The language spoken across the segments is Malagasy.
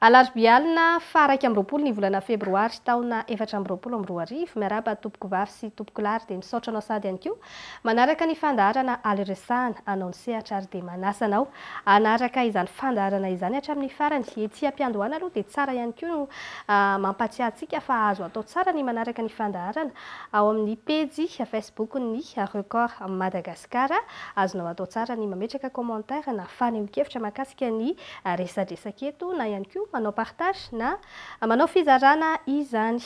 Alarbialina faraka amroapolo ny volana febroary taona 2024 miaraba tompoko vavy sy tompoko lary dia misaotra anao sady ihany koa manaraka ny fandaharana aliresahana anao ny sehatra ary dia manasa anao anaraka izany fandaharana izany hatramin'ny farany ety ampiandohana aloha dia tsara ihany koa mampatsiahy antsika fa azo atao tsara ny manaraka ny fandaharana ao amin'ny pejy Facebook ny Record Madagasikara azonao atao tsara ny mametraka commentaire na faneho-kevitra mahakasika ny resadresaka eto na ihany koa manao partage na manao fizarana izany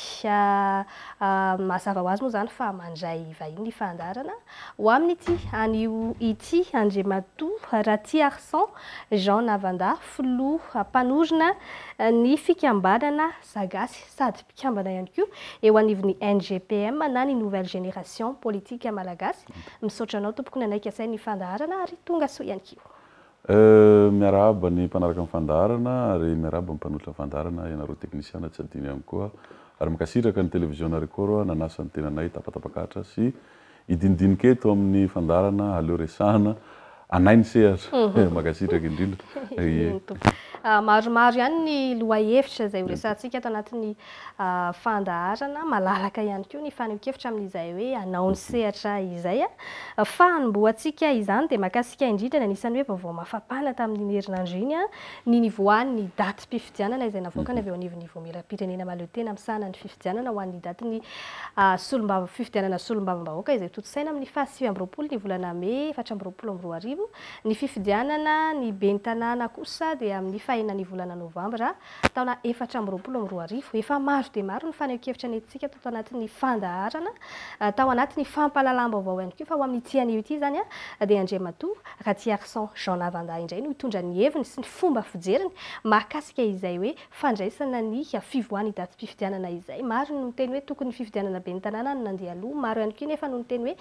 mazava ho azy moa izany fa mandray vahiny ny fandaharana ho amin'ity anio ity Andriamatoa Raty Arsan Jean Navanda filoha mpanorona ny fikambanana Sagasy sady mpikambana ihany koa eo anivon'ny NGPM na ny nouvelle génération politique malagasy misaotra anao tompoko nanaika sainy ny fandaharana ary tonga soa ihany koa. Miarahaba ny mpanaraka amin'ny fandaharana ary miarahaba ny mpanolotra ny fandaharana ianareo teknisiana tsy adino ihany koa ary mikasitraka ny televiziona Record nanasa ny tenanay tapatapakatra sy idinidinika eto amin'ny fandaharana aleo resahana anainy sehatra makasitraka indrindra. Maromaro ihany ny loha-hevitra izay horesantsika ato anatin'ny fandaharana malalaka ihany koa ny faneho-kevitra amin'izay hoe anao ny sehatra izay fa nomboantsika izany dia mahakasika indrindra ny anisan'ny hoe vaovao mafapana tamin'ny herinandro iny ny nivoahan'ny daty mpifidianana izay navoakana avy eo anivon'ny voamera-pirenena mahaleo tena misahana ny fifidianana ho an'ny daty ny fifidianana solombavambahoaka izay totosaina amin'ny 27 ny volana May 2024 ny fifidianana ny ben'ny tanàna kosa dia amin'ny fahaenina ny volana Novambra taona 2024 efa maro dia maro ny faneho-kevitra nentsika tao anatin'ny fandaharana tao anatin'ny fampahalalam-baovao ihany koa fa ho amin'ny tianio ity izany dia Andriamatoa Raty Arsan Jean Navanda indray no hitondra ny heviny sy ny fomba fijeriny mahakasika izay hoe fandraisana ny fivoahany daty mpifidianana izay maro no teny hoe tokony fifidianana ben'ny tanàna no nandeha aloha maro ihany koa nefa no teny hoe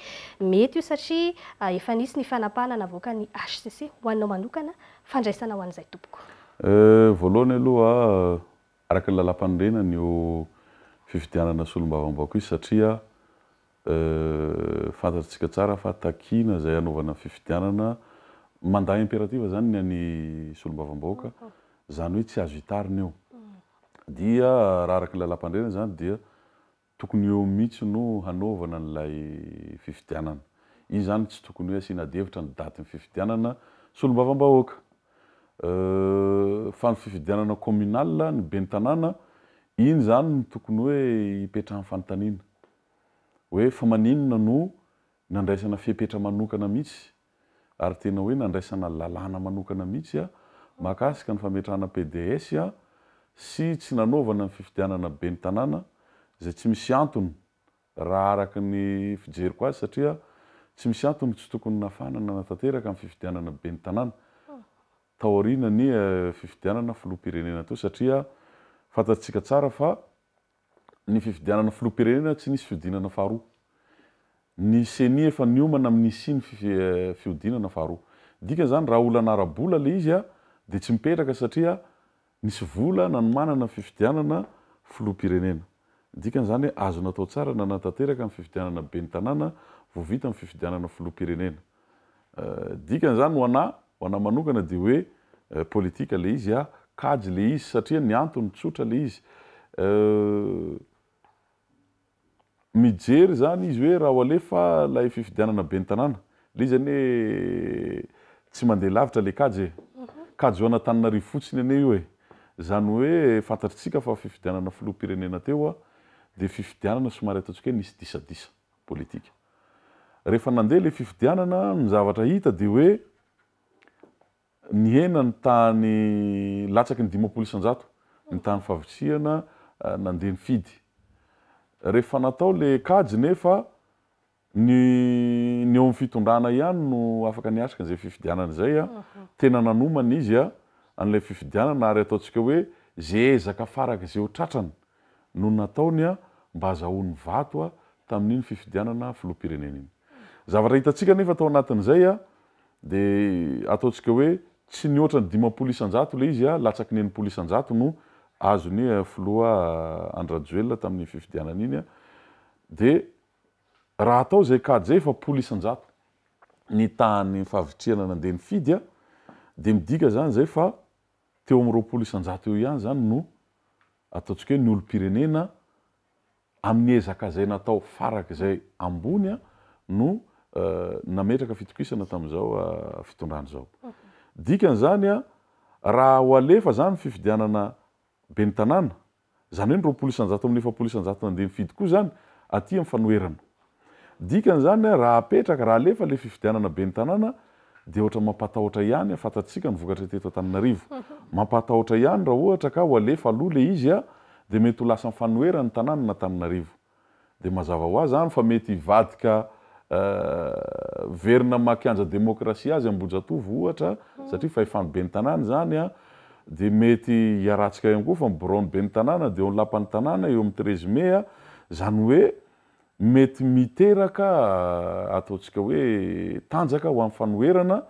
mety io satria efa nisy ny fanapahana navoaka ny HCC ho anao manokana fandraisana ho an'izay tompoko. Voalohany aloha araka ny lalam-panorenana io fifidianana solombavambahoaka io satria fantatsika tsara fa takina izay anaovana fifidianana mandahy imperativa zany ny any solombavambahoaka zany hoe tsy azo hitarina io dia raha araka ny lalam-pandrenana zany dia tokony eo mihitsy no hanaovana n'ilay fifidianana io zany tsy tokony hoe asiana devitra ny daty ny fifidianana solombavambahoaka. Fa ny fifidianana communal ny ben'ny tanàna iny zany no tokony hoe hipetrahan'ny fanontaniana hoe fa maninona no nandraisana fipetra manokana mihitsy ary tena hoe nandraisana lalàna manokana mihitsy mahakasika ny fametrahana PDS sy tsy nanaovana ny fifidianana ben'ny tanàna izay tsy misy antony raha araka ny fijeriko azy satria tsy misy antony tsy tokony nafanana natanteraka ny fifidianana ben'ny tanàna taoriana ny fifidianana filoham-pirenena teo satria fantatsika tsara fa ny fifidianana filoham-pirenena tsy nisy fiodinana faharoa. Ny CENI efa niomana amin'ny siny fiodinana faharoa. Dika zany raha olana ara-bola le izy dia tsy mipetraka satria nisy vola nanomanana fifidianana filoham-pirenena. Dikan'izany hoe azo natao tsara na natanteraka ny fifidianana ben'ny tanàna vao vita ny fifidianana filoham-pirenena. Dikan'izany ho ana manokana dia hoe politika le izy kajy le izy satria ny antony tsotra le izy mijery zany izy hoe raha alefa lay fifidianana ben'ny tanàna le izy zany hoe tsy mandeha lavitra le kajy kajy ho an'Antananarivo fotsiny ane io zany hoe fantatritsika fa fifidianana filoham-pirenena teo dia fifidianana somary ataontsika hoe nisy disadisa politika. Rehefa nandeha le fifidianana ny zavatra hita dia hoe ny hena ny tany latsaky ny 500 ny tany favitsiana nandeha ny fidy. Rehefa natao le kajy nefa ny eo amin'ny fitondrana ihany no afaka niasika an'izay fifidianana izay tena nanomana izy an'ilay fifidianana ary ataontsika hoe zay ezaka faraka izay ho tratrany no nataony mba azahoany vato tamin'iny fifidianana filoham-pirenena iny. Zavatra hitantsika nefa tao anatin'izay dia ataontsika hoe tsy nihoatra ny 50 isan-jato le izy latsaky ny 80 isan-jato no azony filoha Andrajoelina tamin'ny fifidianana iny dia raha atao zay kajy zay fa 10 isan-jato ny tany favitriana nandeha ny fidy dia midika zany zay fa teo amin'ny 20 isanjato eo ihany zany no ataontsika hoe ny olom-pirenena amin'ny ezaka zay natao farak'izay ambony no nametraka fitokisana tamin'izao fitondrana zao. Dikan'izany raha ho alefa zany fifidianana ben'ny tanàna, zany hoe ny 20 isanjato amin'ny 70 isanjato nandeha mifidy koa zany aty amin'ny fanoherana. Dikan'izany raha apetraka raha alefa le fifidianana ben'ny tanàna dia ohatra mampatahotra ihany fantatsika ny vokatra teto Antananarivo. Mampatahotra ihany raha ohatra ka ho alefa aloha le izy dia mety ho lasa fanoherana ny tanàna na Antananarivo. Dia mazava ho azy zany fa mety hivadika verina makianja demokrasia azy Ambohijatovo ohatra satria fa efa ben'ny tanàna zany dia mety hiaratsika ihany koa fa miborony ben'ny tanàna dia eo ny lapan'ny tanàna eo amin'ny 13 mai zany hoe mety miteraka ataontsika hoe tanjaka ho amin'ny fanoherana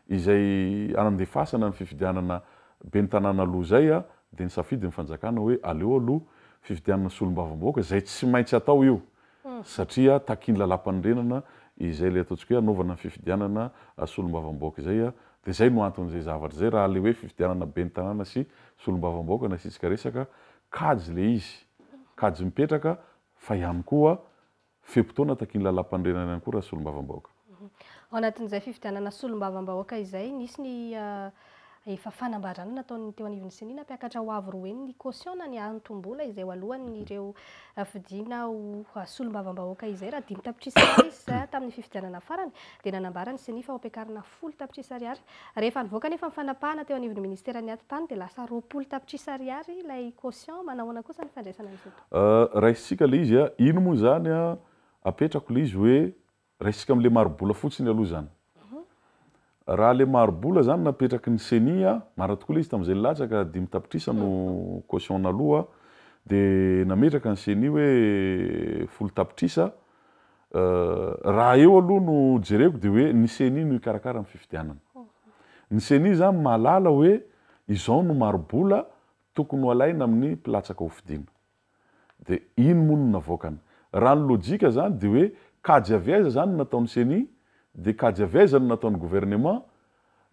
izay anandefasana ny fifidianana ben'ny tanàna aloha zay dia ny safidy ny fanjakana hoe aleo aloha fifidianana solombavam-bahoaka zay tsy maintsy atao io satria takiny lalapan'ny renana izay le ataontsika hoe anaovana fifidianana solombavam-bahoaka izay dia zay no anton'izay zavatra zay raha le hoe fifidianana ben'ny tanàna sy solombavam-bahoaka nasitsika resaka kajy le izy kajy mipetraka fa ihany koa fempotoana takiny lalapan'ny renana ihany koa raha solombavam-bahoaka. Ao anatin'izay fifidianana solombavam-bahoaka izay nisy ny efa fanambarana nataony teo anivon'ny Senina mpiakatra ho avy roeny ny caution na ny antom-bola izay ho alohan'ireo fidiana ho solombavam-bahoaka izay raha 5 tapitrisa ariary tamin'ny fifidianana farany dia nanambara ny Seni fa ho ampiakarina 10 tapitrisa ariary. Rehefa nivoaka nefa ny fanapahana teo anivon'ny ministeran'ny aty-tany dia lasa 20 tapitrisa ariary ilay caution. Manahoana kosa ny fandraisana amin'izao? Raisitsika le izy ino moa zany apetrako le izy hoe raisitsika amin'le marobola fotsiny aloha zany. Raha le marobola zany napetraky ny Seni mara tokoa le izy tamin'izay latsaka 5 tapitrisa no caution aloha dia nametraka ny Seni hoe 10 tapitrisa. Raha eo aloha no jereko dia hoe ny Seni no ikarakara amin'ny fifidianana. Ny Seni zany mahalala hoe izao no marobola tokony ho alaina amin'ny mpilatsaka ho fidiana. Dia ino moa no navoakany? Raha ny lojika zany dia hoe kajy avy aiza zany nataon'ny Seni dia kajy avy aiza no nataon'ny gouvernement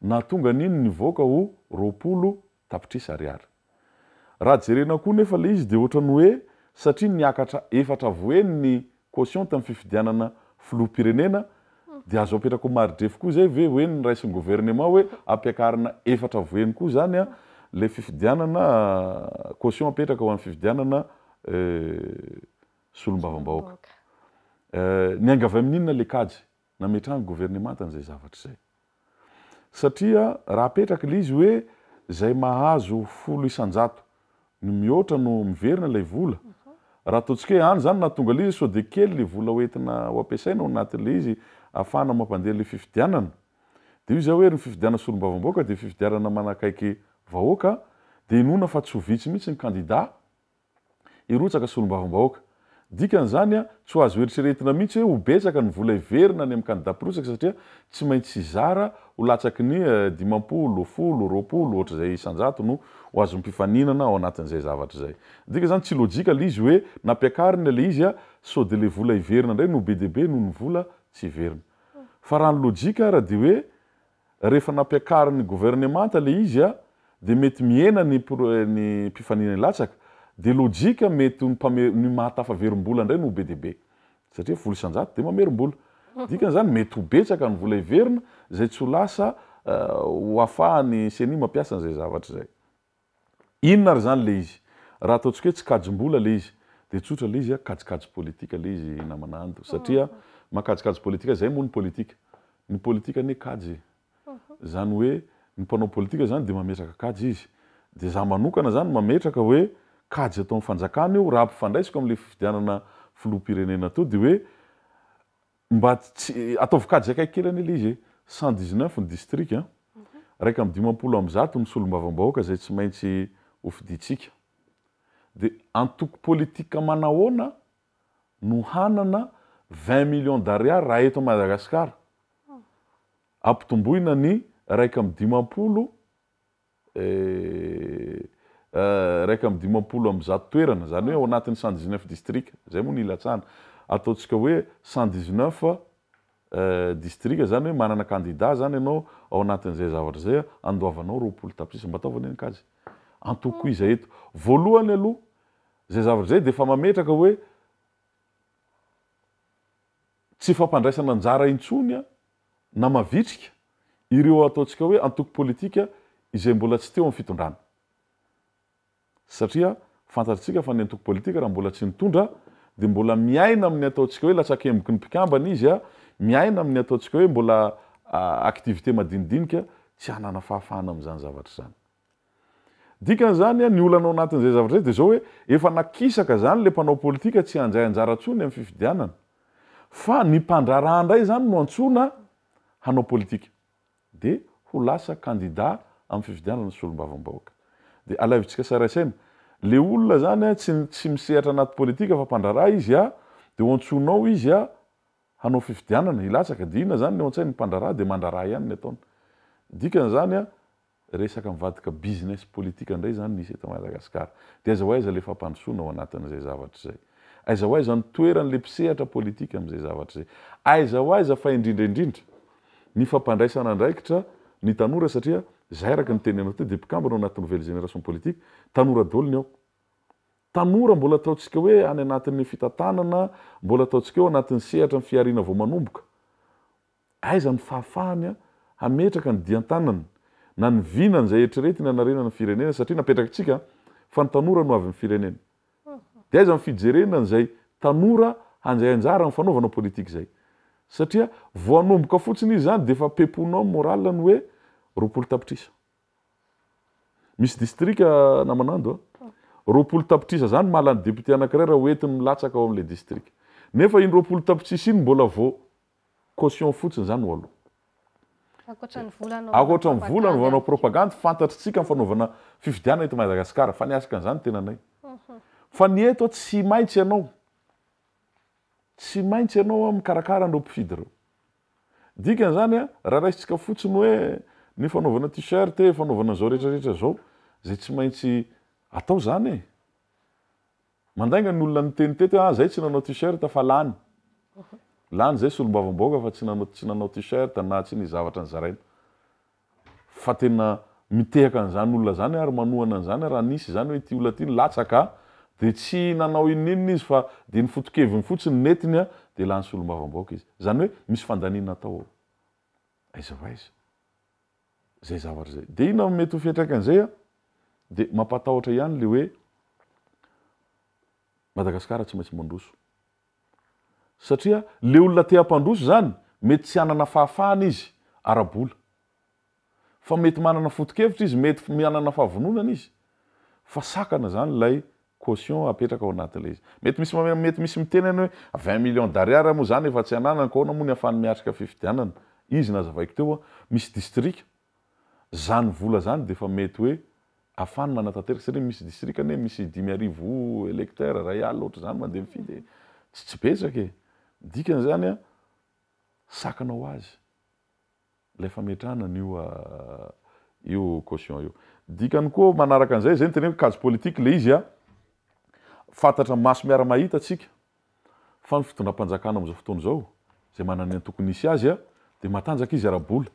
na tonga n'iny nivoaka ho 20 tapitrisa ariary. Raha jerena koa nefa le izy dia ohatrany hoe satria niakatra 4 voeny ny caution tamin'ny fifidianana filoham-pirenena dia azo apetraka ho maridrefo koa zay ve hoe ny raisin'ny gouvernement hoe ampiakarina 4 voeny koa zany le fifidianana caution apetraka ho an'ny fifidianana solombavam-bahoaka. Niangavy amin'inona le kajy nametrahany gouvernement tan'izay zavatra zay. Satria raha apetraka le izy hoe zay mahazo 10 isanjato no mihoatra no miverina ilay vola. Raha ataontsika hoe any zany nahatonga le izy sao dia kely le vola hoentina ho ampiasaina ao anatin'le izy ahafahana mampandeha le fifidianana. Dia io zao hoe ny fifidianana solombavam-bahoaka dia fifidianana manakaiky vahoaka dia inona fa tsy ho vitsy mihitsy ny candidat hirotsaka solombavam-bahoaka. Dikan'izany tsy ho azo eritreretina mihitsy hoe ho betsaka ny vola hiverina any amin'ny candidat mpirotsaka satria tsy maintsy hizara ho latsaky ny 50, 10, 20 ohatr'izay isanjato no ho azo mpifaninana ao anatin'izay zavatra zay. Dika zany tsy lojika le izy hoe nampiakarina le izy sao dia le vola hiverina indray no be dia be noho ny vola tsy hiverina. Fa raha ny lojika raha dia hoe rehefa nampiakariny gouvernemanta le izy dia mety mihena ny mpifaninana latsaka dia lojika mety ny mahatafaverim-bola indray no be dia be satria 10 isanjato dia mamerim-bola. Dikan'izany mety ho betsaka ny vola hiverina zay tsy ho lasa ho ahafahany Seni mampiasa an'izay zavatra zay. Inona ary zany le izy? Raha ataontsika hoe tsy kajim-bola le izy dia tsotra le izy kajikajy politika le izy namanando satria mahakajikajy politika zay moa ny politika. Ny politika anie kajy. Zany hoe ny mpanao politika zany dia mametraka kajy izy. Dia za manokana zany mametraka hoe kajy ataon'ny fanjakana io raha ampifandraisiko amin'le fifidianana filoham-pirenena to dia hoe mba tsy ataovy kajy akaiky kely anie le izy 119 ny district raika amin'ny 50 ny solombavam-bahoaka zay tsy maintsy ho fiditsika. Dia antoko politika manahoana no hanana 20 millions d'ariary raha eto Madagasikara ampitomboina ny raika amin'ny 50 raika amin'ny 50 amin'ny zato toerana zany hoe ao anatin'ny 119 district zay moa ny ilatsana ataontsika hoe 119 district zany hoe manana candidat zany ianao ao anatin'izay zavatra zay andoavanao 20 tapitrisa mba ataovana ny kajy. antoko izy eto voalohany aloha zay zavatra zay de efa mametraka hoe tsy fampandraisana anjara intsony na mavitrika ireo ataontsika hoe antoko politika izay mbola tsy teo amin'ny fitondrana satria fantatsika fa ny antoko politika raha mbola tsy nitondra de mbola miaina amin'ny ataontsika hoe latsakemboky ny mpikambana izy miaina amin'ny ataontsika hoe mbola aktivité madinidinika tsy hanana fahafahana amin'izany zavatra zany dikan'izany ny olana ao anatin'izay zavatra zay de zao hoe efa nakisaka zany le mpanao politika tsy hanjay anjara tsony amin'ny fifidianana fa ny mpandraraha indray zany no antsona hanao politika de ho lasa candidat amin'ny fifidianana sy olom-bavam-bahoaka de alavitsika sarasaina le olona zany tsy misehatra anaty politika fa mpandraraha izy de ho antsonao izy hanao fifidianana ilatsaka de inona zany ny ao an-tsainy mpandraraha de mandraraha ihany ny ataony dikan'izany resaka mivadika business politika indray zany nisy eto Madagasikara de aiza ho aiza le fampandrosoana ao anatin'izay zavatra zay aiza ho aiza ny toeran'le mpisehatra politika amin'izay zavatra zay aiza ho aiza fa indrindra ny fampandraisana andraikitra ny tanora satria zay araka ny tenenao teo de mpikambana ao anaty nouvelle génération politique tanora daholo ny ao tanora mbola ataontsika hoe any anatin'ny fitantanana mbola ataontsika hoe anatin'ny sehatra ny fiariana vao manomboka aiza ny fahafahany hametraka ny diantanana na ny vinany zay eritreretina na narenana ny firenena satria napetrakatsika fa ny tanora no avy amin'ny firenena de aiza ny fijerenana zay tanora hanjay anjara amin'ny fanaovana politika zay satria vao anomboka fotsiny izy zany de efa peponao moral ny hoe roapolo tapitrisa misy distrika namanando roapolo tapitrisa zany mahalany député anankiray raha hoentiny milatsaka ao amin'le distrika nefa iny roapolo tapitrisa iny mbola vao caution fotsiny zany olo akoatran'ny volana vanao propagande fantatritsika ny fanaovana fifidianana eto Madagasikara fa niasaka an'izany tenanay fa ny eto tsy maintsy ianao mikarakara andreo mpifidy reo dikan'izany raha raisitsika fotsiny hoe ny fanaovana t-shirt fanaovana zao rehetrarehetra zao zay tsy maintsy atao zany mandainga ny olona niteny teto zay tsy nanao t-shirt fa lany zay sy olom-bavam-bahoaka fa tsy nanao t-shirt na tsy ny zavatra ny zaraina fa tena mitehaka an'izany olona zany ary manohana an'izany raha nisy zany hoe ty olona ty latsaka de tsy nanao ininina izy fa de ny fotokeviny fotsiny netiny de lany sy olom-bavam-bahoaka izy zany hoe misy fandanina atao ao aiza ho aiza zay zavatra zay de ina mety ho fiatraikan' zay de mampatahotra ihany le hoe Madagasikara tsy maintsy mandroso satria le olona te hampandroso zany mety tsy hanana fahafahana izy arabola fa mety manana fotokevitra izy mety manana fahavononana izy fa sakana zany lay caution apetraka ao anatin'le izy mety misy mitenany hoe 20 millions d'ariary moa zany efa tsy ananana kaona moa ny afahany miatrika fifidianana izy nazavaiko teo misy distrika zany vola zany de efa mety hoe afahany manatanteraka satria misy distrika ne misy 10,000 électeur ray alina ohatry zany mandeha mifidy tsy betsaka dikan'izany sakana ho azy lay fametrahana io caution io dikany koa manaraka an'izay zay ny tena hoe kajo politique le izy fantatra maso miara mahita atsika fa ny fitondram-panjakana amin'izao fotoana zao zay manana ny tokony isy azy de matanjaka izy arabola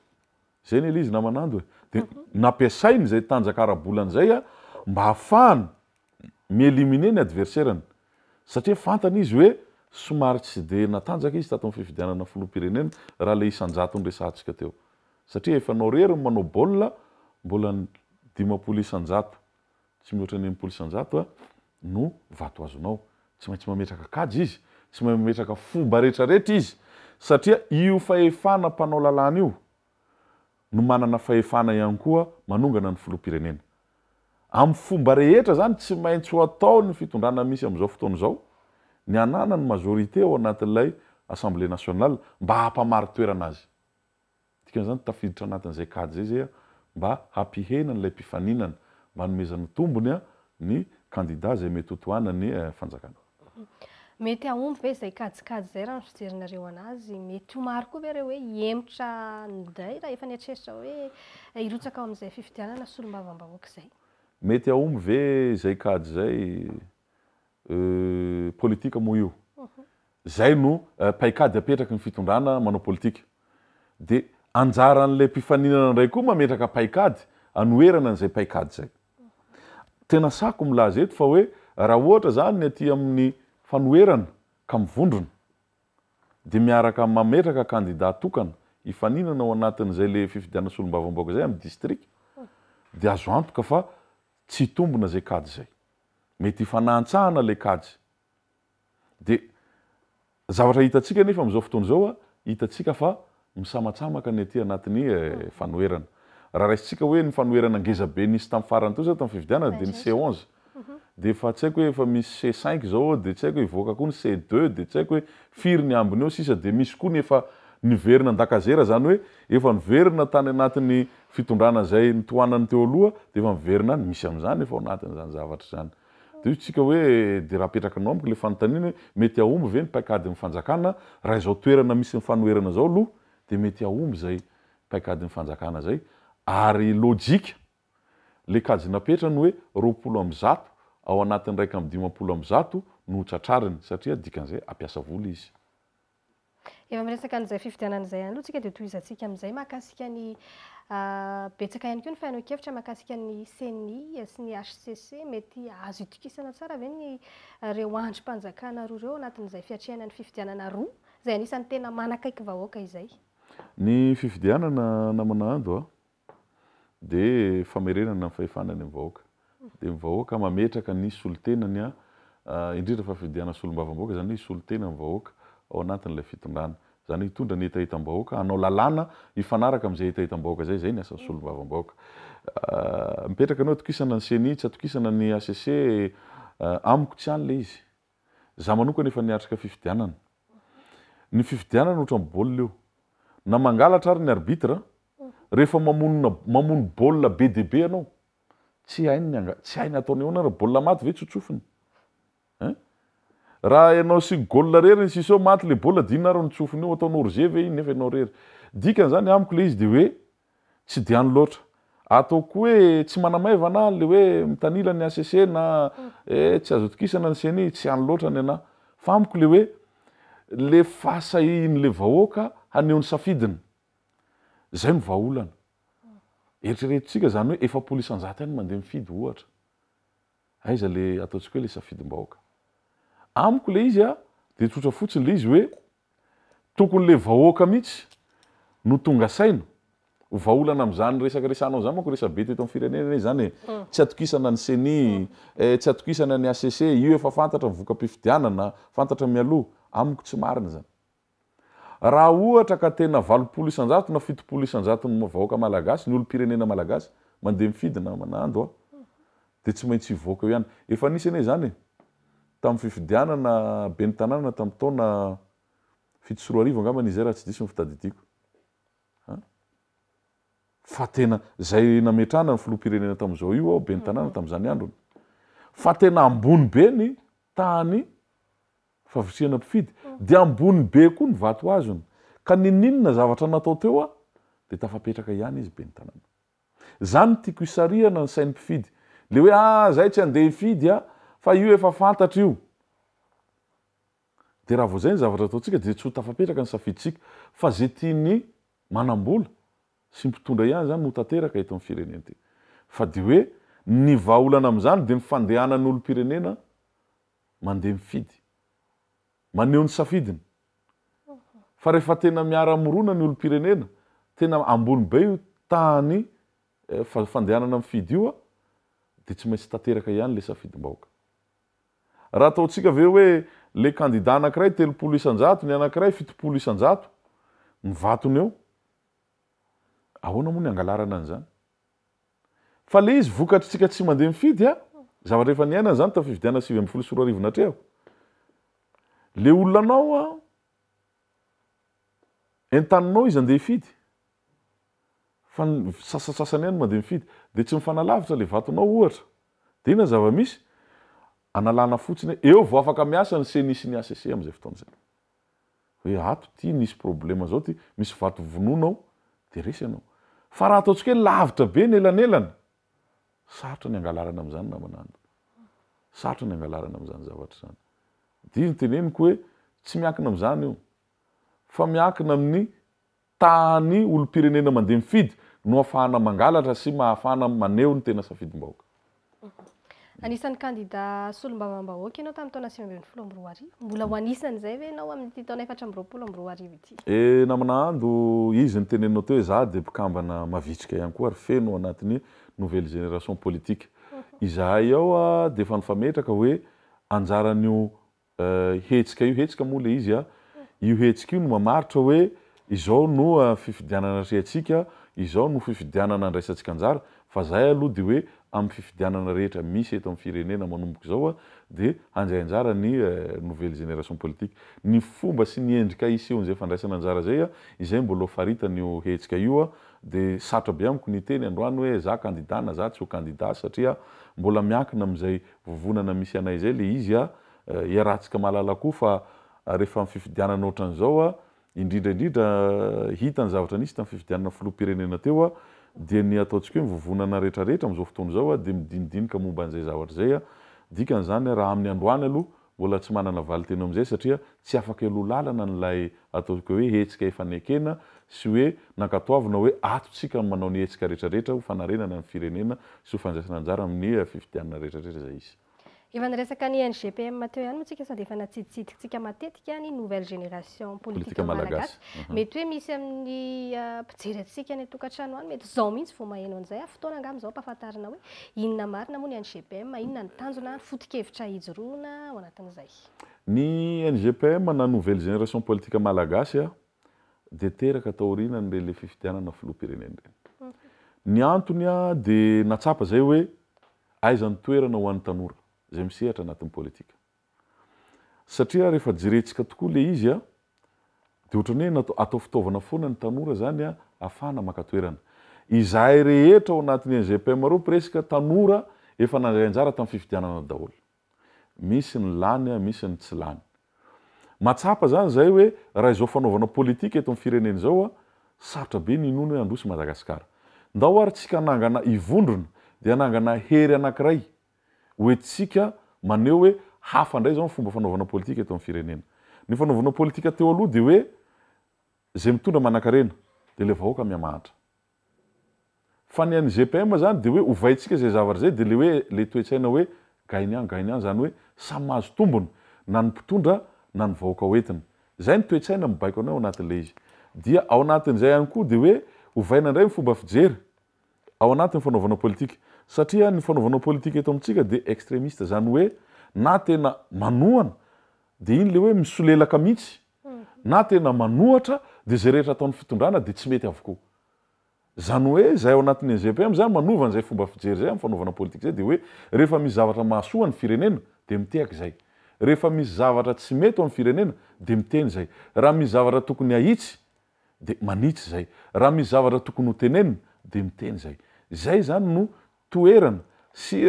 zay ny izy namanando de nampiasainy zay tanjaka arabolan'izay mba hafahany mieliminer ny adversaireny satria fantany izy hoe somary tsy de natanjaka izy tato amin'ny fifidianana filoham-pirenena raha le isan-jato nyresantsika teo satria efa nao rery manao baolina mbola 50 isan-jato tsy mihoatra ny 80 isan-jato no vato azonao tsy maintsy mametraka kajy izy tsy maintsy mametraka fomba rehetrarehetra izy satria io fahefana mpanao lalàna io no manana fahefana ihany koa manongana ny filoham-pirenena amin'ny fomba rehetra zany tsy maintsy ho atao ny fitondrana misy amin'izao fotoana zao ny anana ny majorité ao anatin'ilay assemblée nationale mba hampamary toerana azy dikan'izany tafiditra anatin'izay kady zay mba hampihena n'ilay mpifaninana mba nomezana tombony ny candidat zay mety hotoana ny fanjakana mety ahomby ve zay kajikajy zay raha ny fijerinareo anazy mety ho maro koa ve reo hoe hiemotra nday raha efa niatreritra hoe hirotsaka ao amin'izay fifidianana sy olom-bavam-bahoaka zay mety ahomby ve zay kajy zay politika moa io zay no paikady apetraka ny fitondrana manao politika de anjaran'le mpifaninana ndray koa mametraka paikady anoherana an'izay paikady zay tena sako milaza eto fa hoe raha ohatra zany ny aty amin'ny fanoerana ka mivondrona de miaraka mametraka candidat tokana ifaninana ao anatin'izay le fifidiana solombavam-baoaka zay amin'ny district de azo antoka fa tsy tombona zay kady zay mety ifanantsahana le kady de zavatra hitatsika nefa am'izao fotoana zao a hitatsika fa misamatsamaka ny aty anatin'ny fanoerana raha raisitsika hoe ny fanoerana ngeza be nisy tamin'ny farany teo zao tamin'ny fifidianana de ny C11 de fa tsy haiko hoe efa misy C5 zao de tsy haiko hoe ivoaka koa ny C2 de tsy haiko hoe firy ny ambiny eo sisa de misy koa nefa niverina andakazera zany hoe efa niverina tany anatin'ny fitondrana zay nitoanany teo aloha de efa miverina any misy am'izany efa ao anatin'izany zavatra zany de tsika hoe de raha apetrakanao amiko le fanontaniana hoe mety ahomby ve ny paikady ny fanjakana raha izao toerana misy ny fanoerana zao aloha de mety ahomby zay paikady ny fanjakana zay ary lojika le kajy napetrany hoe 20% ao anatin'ny 1.50% no tratrariny satria dikan'izay ampiasa vola izy. Efa miresaka an'izay fifidianana izay ihany aloha tsika de tohizantsika amin'izay mahakasika ny betsaka ihany koa ny fihaino-kevitra mahakasika ny CNI sy ny HCC mety azo itokisana tsara ve ny reo andrim-panjakana roa reo anatin'izay fiatriana ny fifidianana roa izay anisan'ny tena manakaiky vahoaka izay. Ny fifidianana namanando a de famerenana ny fahefanany amin'ny vahoaka de ny vahoaka mametraka ny solotenany a indrindra fa fifidiana solombavam-bahoaka zany hoe solotena ny vahoaka ao anatin'ilay fitondrana zany hitondra ny etahitam-bahoaka hanao lalàna ifanaraka amin'izay etahitam-bahoaka zay ny asan'ny solombavam-bahoaka mipetraka anao atokisana ny CNI tsy atokisana ny ACC amiko tsy any le izy za manokana efa niatrika fifidianana ny fifidianana ohatran'ny baolina eo na mangalatra ary ny arbitre rehefa mamono baolina be de be anao tsy hainy ataony eo na baolina maty ve tsotsofiny raha ianao sy goal rery sisao maty le baolina dinina ro nitsofiny eo ataonao roger ve iny nefa ianao rery dikan'izany amiko le izy de hoe tsy de any loatra atao koa hoe tsy manamaivana le hoe mitanila ny ACC na tsy azo atokisana ny CNI tsy any loatra ny ana fa amiko le hoe le fasahin'le vahoaka haneho ny safidiny zay no vahaolana eritreretintsika zany hoe efa polisan-jaty any mandeha mifidy ohatra aiza le ataontsika hoe le safidim-bahoaka amiko le izy a de tsotra fotsiny le izy hoe tokony le vahoaka mihitsy no tonga saina vahaolana am'izany resaka resanao zany manko resabe teto amin'ny firenena zany tsy atokisana ny CNI tsy atokisana ny ACC io efa fantatra voka-pifidianana fantatra mialoha amiko tsy marina zany raha ohatra ka tena 20% na 7% ny vahoaka malagasy ny olo-pirenena malagasy mandeha mifidy na manando a de tsy maintsy hivoaka eo ihany efa nisy ane zany tamin'ny fifidianana ben'ny tanàna tamin'ny taona 7 angamba izay raha tsy diso ny fitadidiako fa tena zay nametrana ny filoha-pirenena tamin'izao io ao ben'ny tanàna tamin'izany androny fa tena ambony be ny tany favosiana mpifidy de ambony be koa ny vato azony ka ninninona zavatra natao teo a de tafapetraka ihany izy ben'ny tanàna zany tiako hisarihana ny sain'ny mpifidy le hoe zay tsy andeha hifidy a fa io efa fantatra io de raha vao zay ny zavatra ataontsika de tsy ho tafapetraka ny safiditsika fa zay tiany manam-bola sy mpitondra ihany zany no tanteraka eto amin'ny firenena ty fa de hoe ny vahaolana am'izany de ny fandehanan'ny olo-pirenena mandeha mifidy maneho ny safidiny fa rehefa tena miara-morona ny olo-pirenena tena ambony be io tany fandehanana mifidy io a de tsy maintsy tanteraka ihany le safidim-bahoaka raha ataontsika ve hoe le candidat anankiray 30% ny anankiray 70% ny vatony eo ahoana moa ny angalarana an'izany fa le izy vokatritsika tsy mandeha mifidy a zavatra efa niainana zany tamin'ny fifidiana 2014 natreo le olonanao a entaninao izy andeha hifidy fa sasasasany ihany mandeha mifidy de tsy mifanalavitra le vatonao ohatra de ina zava-misy analana fotsiny eo vao afaka miasa ny CNI sy ny ACC am'izay fotoana zay hoe ato ty nisy problema zao ty misy vato vononao de resy ianao fa raha ataontsika hoe lavitra be ny elanelana sarotra ny angalarana am'izany namanando sarotra ny angalarana am'izany zavatra zany de ny teneniko hoe tsy miankina am'izany io fa miankina amin'ny tany olo-pirenena mandeha mifidy no ahafahana mangalatra sy mahafahana maneho ny tena safidim-bahoaka Anisan'ny candidat solombavam-bahoaka ianao tamin'ny taona 2024 mbola ho anisan'izay ve ianao amin'ity taona 2024 ity? Namanahando izy niteneninao teo hoe za de mpikambana mavitrika ihany koa ary feno anatin'ny nouvelle génération politique. Izahay ao de efa nifametraka hoe anjaran'io hetsika moa le izy io hetsika io no mamaritra hoe izao no fifidianana rehetratsika, izao no fifidianana andraisantsika anjara, fa zay aloha de hoe amin'ny fifidianana rehetra misy eto amin'ny firenena manomboka zao de handray anjara ny nouvelle génération politique. Ny fomba sy ny endrika isehon'izay fandraisana anjara zay izay mbola faritan'io hetsika io de sarotra be amiko ny teny androany hoe za candidat na za tsy ho candidat satria mbola miankina amin'izay vovonana misy anay zay le izy iarahantsika mahalala koa fa rehefa amin'ny fifidianana ohatran'izao indrindra hita ny zavatra nisy tamin'ny fifidianana filoham-pirenena teo de ny ataontsika hoe mivovonana rehetrarehetra amin'izao fotoana zao de midinidinika momba an'izay zavatra zay dikan'izany raha amin'ny androany aloha mbola tsy manana valiteny amin'izay satria tsy afaka elo lalana n'ilay ataontsika hoe hetsika efa nekena sy hoe nankatoavina hoe atotsika manao ny hetsika rehetrarehetra ho fanarenana ny firenena sy ho fandraisana anjara amin'ny fifidianana rehetrarehetra zay izy. Efa niresaka ny NGPM teo ihany moa tsika sady efa natsiditsiditsika matetika ny nouvelle génération politique malagasy. Mety hoe misy amin'ny mpijery atsika ny tokantrano any mety zao mihitsy vao maheno an'izay fotoana angamba zao ampahafantarina hoe inona marina moa ny NGPM, inona ny tanjona, foto-kevitra hijoroana ao anatin'izay. Ny NGPM na nouvelle génération politique malagasy de teraka taoriana le fifidianana filoham-pirenena reny. Ny antony de natsapa zay hoe aizany toerana ho an'ny tanora zay misehatra anatin'ny politika. Satria rehefa jerentsika tokoa le izy de ohatrany hoe atao fitaovana foana ny tanora zany ahafahana maka toerana. Izahay rehetra ao anatin'ny NGPM reo presque tanora efa nandray anjara tamin'ny fifidianana daholo. Misy ny lany, misy ny tsy lany. Matsapa zany zay hoe raha izao fanaovana politika eto amin'ny firenena zao sarotra be ny inoana hoe androso Madagasikara. Ndao ary tsika hanangana ivondrona de hanangana hery anankiray hoentsika maneho hoe hafa ndray zao ny fomba fanaovana politika eto amin'ny firenena. Ny fanaovana politika teo aloha de hoe zay mitondra manan-karena de le vahoaka mihamahatra. Fa ny NGPM zany de hoe ovaintsika zay zavatra zay de le hoe le toe-tsaina hoe gainy any zany hoe samy mahazo tombony na ny mpitondra na ny vahoaka hoentina. Zay ny toe-tsaina mibaiko anao anatin'le izy. Dia ao anatin'izay ihany koa de hoe ovaina indray ny fomba fijery ao anatin'ny fanaovana politika. Satria ny fanaovana politika eto amintsika de extrémiste zany hoe na tena manohana de iny le hoe misolelaka mihitsy na tena manohatra de zay rehetra ataon'ny fitondrana de tsy mety avokoa. Zany hoe zay ao anatin'ny NGPM zany manova an'izay fomba fijery zay amin'ny fanaovana politika zay de hoe rehefa misy zavatra mahasoa ny firenena de mitehaka zay. Rehefa misy zavatra tsy mety ao amin'ny firenena de miteny zay. Raha misy zavatra tokony ahitsy de manitsy zay. Raha misy zavatra tokony ho tenenina de miteny zay. Zay zany no toerana sy